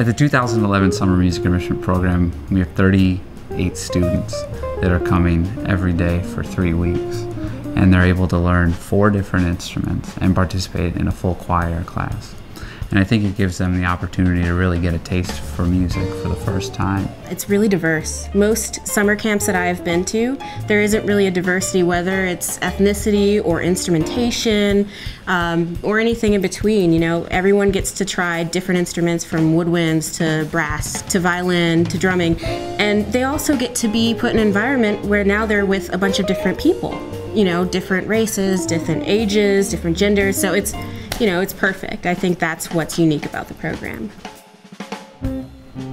At the 2011 Summer Music Enrichment Program, we have 38 students that are coming every day for 3 weeks. And they're able to learn 4 different instruments and participate in a full choir class. And I think it gives them the opportunity to really get a taste for music for the first time. It's really diverse. Most summer camps that I've been to, there isn't really a diversity, whether it's ethnicity or instrumentation or anything in between. You know, everyone gets to try different instruments, from woodwinds to brass to violin to drumming. And they also get to be put in an environment where now they're with a bunch of different people. You know, different races, different ages, different genders. So it's, you know, it's perfect. I think that's what's unique about the program.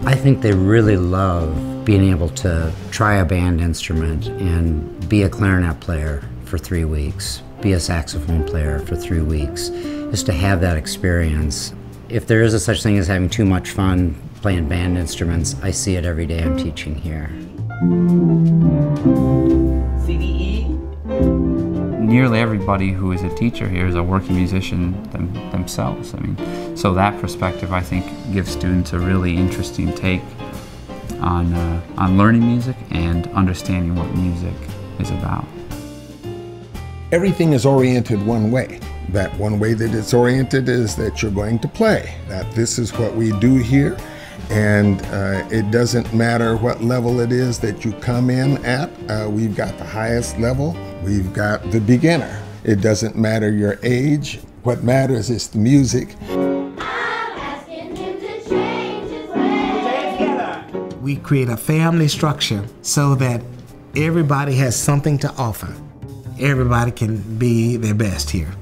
I think they really love being able to try a band instrument and be a clarinet player for 3 weeks, be a saxophone player for 3 weeks, just to have that experience. If there is a such thing as having too much fun playing band instruments, I see it every day I'm teaching here. Nearly everybody who is a teacher here is a working musician themselves. I mean, so that perspective, I think, gives students a really interesting take on learning music and understanding what music is about. Everything is oriented one way. That one way that it's oriented is that you're going to play, that this is what we do here, and it doesn't matter what level it is that you come in at. We've got the highest level. We've got the beginner. It doesn't matter your age. What matters is the music. We create a family structure so that everybody has something to offer. Everybody can be their best here.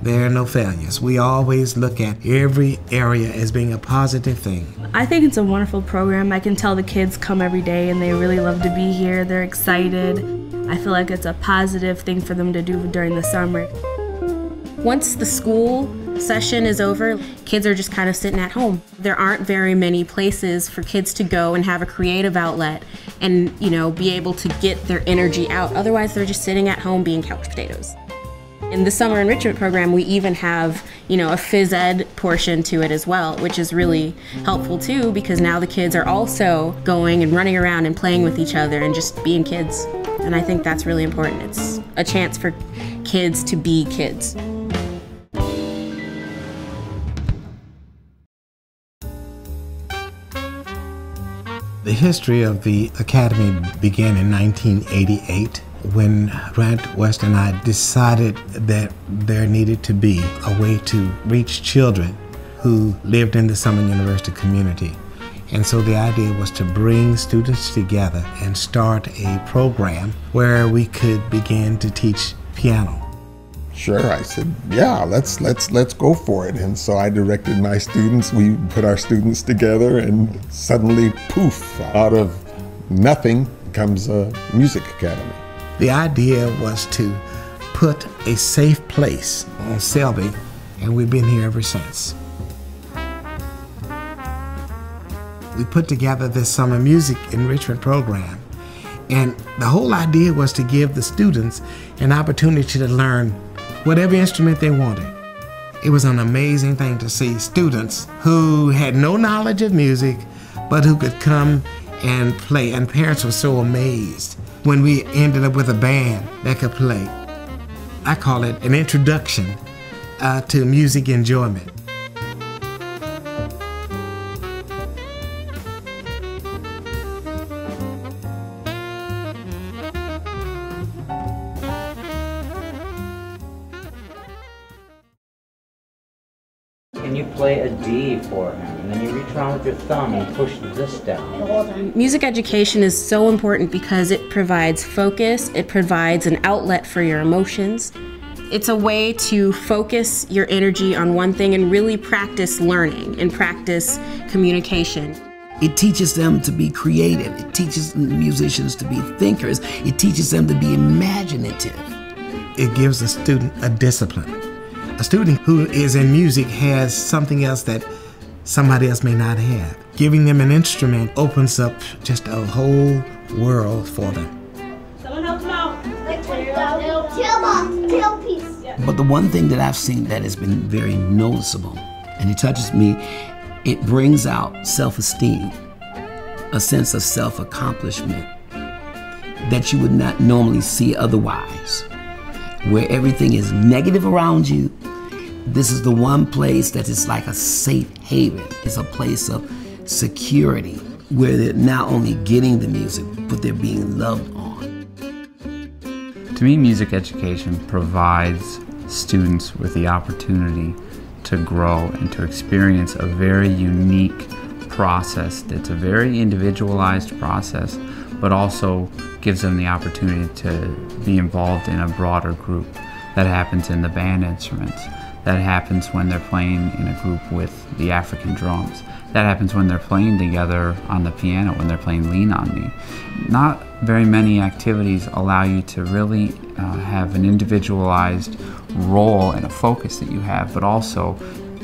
There are no failures. We always look at every area as being a positive thing. I think it's a wonderful program. I can tell the kids come every day and they really love to be here. They're excited. I feel like it's a positive thing for them to do during the summer. Once the school session is over, kids are just kind of sitting at home. There aren't very many places for kids to go and have a creative outlet and, you know, be able to get their energy out. Otherwise, they're just sitting at home being couch potatoes. In the summer enrichment program, we even have, you know, a phys ed portion to it as well, which is really helpful too, because now the kids are also going and running around and playing with each other and just being kids. And I think that's really important. It's a chance for kids to be kids. The history of the Academy began in 1988 when Grant West and I decided that there needed to be a way to reach children who lived in the Summer University community. And so the idea was to bring students together and start a program where we could begin to teach piano. Sure, I said, yeah, let's go for it. And so I directed my students. We put our students together, and suddenly, poof, out of nothing comes a music academy. The idea was to put a safe place on Selby, and we've been here ever since. We put together this summer music enrichment program, and the whole idea was to give the students an opportunity to learn whatever instrument they wanted. It was an amazing thing to see students who had no knowledge of music, but who could come and play, and parents were so amazed when we ended up with a band that could play. I call it an introduction to music enjoyment. Can you play a D for him? And then you reach around with your thumb and push this down. Music education is so important because it provides focus, it provides an outlet for your emotions. It's a way to focus your energy on one thing and really practice learning and practice communication. It teaches them to be creative. It teaches musicians to be thinkers. It teaches them to be imaginative. It gives a student a discipline. A student who is in music has something else that somebody else may not have. Giving them an instrument opens up just a whole world for them. Someone help them out. Tail piece. But the one thing that I've seen that has been very noticeable, and it touches me It brings out self-esteem, a sense of self-accomplishment that you would not normally see otherwise. Where everything is negative around you, this is the one place that is like a safe haven. It's a place of security where they're not only getting the music, but they're being loved on. To me, music education provides students with the opportunity to grow and to experience a very unique process that's a very individualized process, but also gives them the opportunity to be involved in a broader group. That happens in the band instruments. That happens when they're playing in a group with the African drums. That happens when they're playing together on the piano, when they're playing Lean On Me. Not very many activities allow you to really have an individualized role and a focus that you have, but also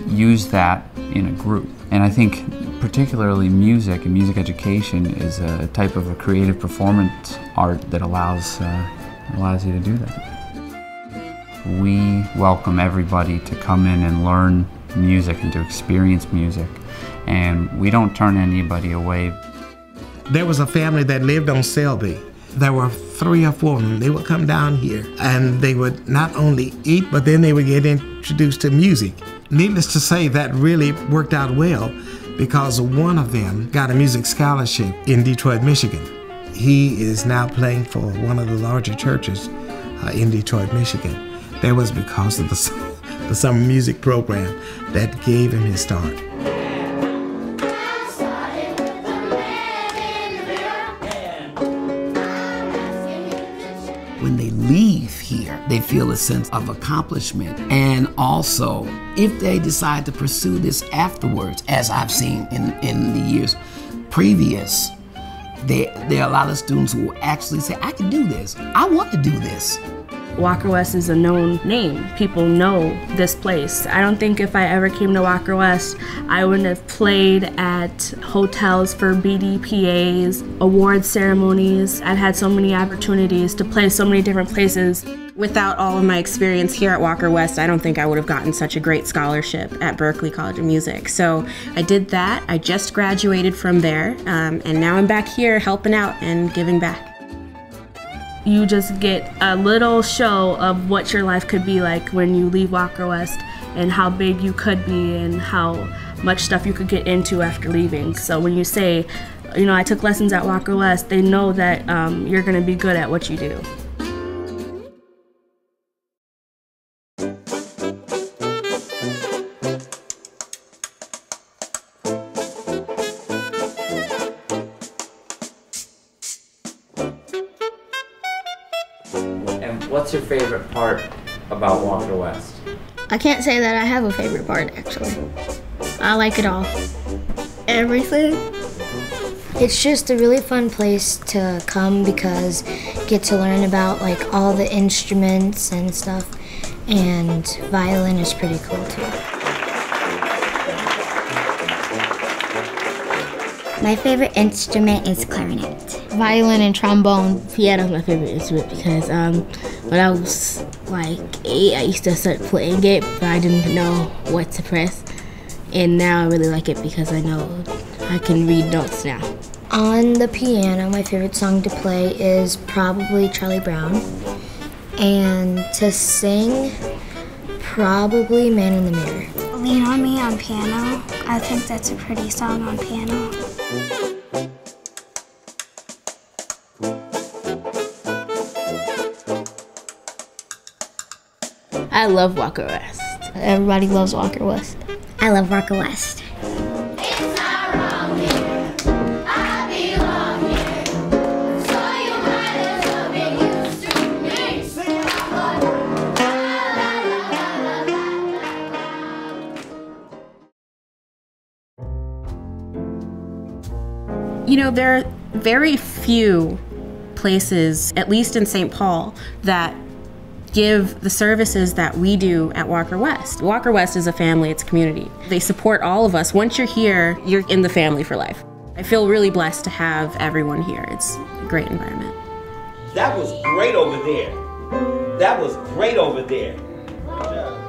use that in a group. And I think particularly music and music education is a type of a creative performance art that allows you to do that. We welcome everybody to come in and learn music and to experience music, and we don't turn anybody away. There was a family that lived on Selby. There were 3 or 4 of them. They would come down here and they would not only eat, but then they would get introduced to music. Needless to say, that really worked out well because one of them got a music scholarship in Detroit, Michigan. He is now playing for one of the larger churches in Detroit, Michigan. That was because of the summer music program that gave him his start. When they leave here, they feel a sense of accomplishment. And also, if they decide to pursue this afterwards, as I've seen in the years previous, there are a lot of students who will actually say, I can do this. I want to do this. Walker West is a known name. People know this place. I don't think if I ever came to Walker West, I wouldn't have played at hotels for BDPAs, award ceremonies. I've had so many opportunities to play so many different places. Without all of my experience here at Walker West, I don't think I would have gotten such a great scholarship at Berklee College of Music. So I did that. I just graduated from there, and now I'm back here helping out and giving back. You just get a little show of what your life could be like when you leave Walker West and how big you could be and how much stuff you could get into after leaving. So when you say, you know, I took lessons at Walker West, they know that you're going to be good at what you do. What's your favorite part about Walker West? I can't say that I have a favorite part, actually. I like it all. Everything. It's just a really fun place to come because you get to learn about like all the instruments and stuff, and violin is pretty cool too. My favorite instrument is clarinet. Violin and trombone. Piano is my favorite instrument because when I was like 8, I used to start playing it, but I didn't know what to press. And now I really like it because I know I can read notes now. On the piano, my favorite song to play is probably Charlie Brown. And to sing, probably Man in the Mirror. Lean On Me on piano. I think that's a pretty song on piano. I love Walker West. Everybody loves Walker West. I love Walker West. You know, there are very few places, at least in St. Paul, that give the services that we do at Walker West. Walker West is a family, it's a community. They support all of us. Once you're here, you're in the family for life. I feel really blessed to have everyone here. It's a great environment. That was great over there. That was great over there.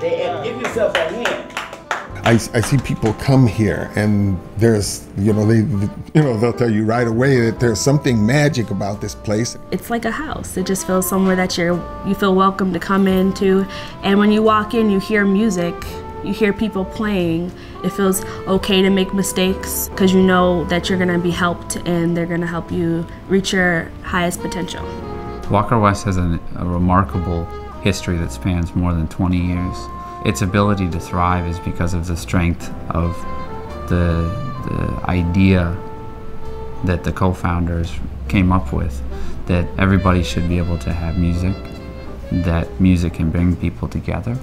And give yourself a hand. I see people come here, and there's, they'll tell you right away that there's something magic about this place. It's like a house. It just feels somewhere that you feel welcome to come into. And when you walk in, you hear music, you hear people playing. It feels okay to make mistakes because you know that you're gonna be helped and they're gonna help you reach your highest potential. Walker West has a remarkable history that spans more than 20 years. Its ability to thrive is because of the strength of the idea that the co-founders came up with, that everybody should be able to have music, that music can bring people together,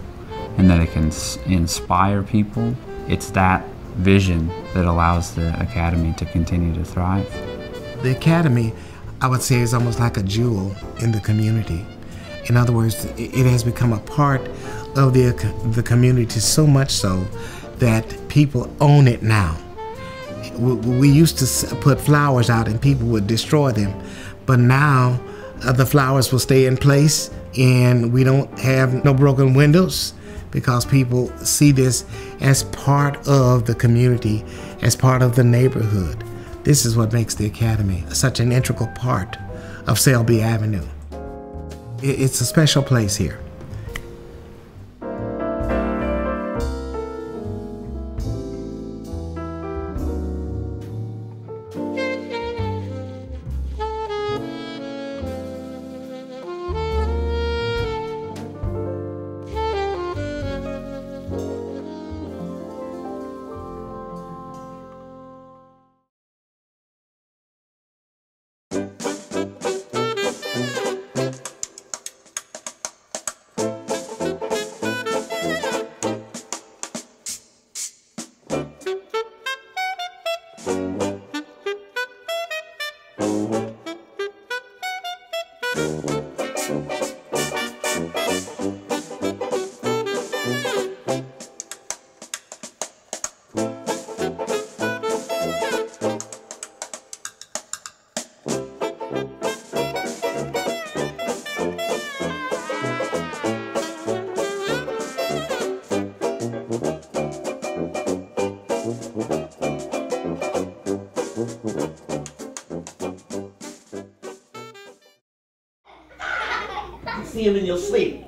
and that it can inspire people. It's that vision that allows the Academy to continue to thrive. The Academy, I would say, is almost like a jewel in the community. In other words, it has become a part of the community, so much so that people own it now. We used to put flowers out and people would destroy them, but now the flowers will stay in place and we don't have no broken windows because people see this as part of the community, as part of the neighborhood. This is what makes the Academy such an integral part of Selby Avenue. It's a special place here. See him in your sleep.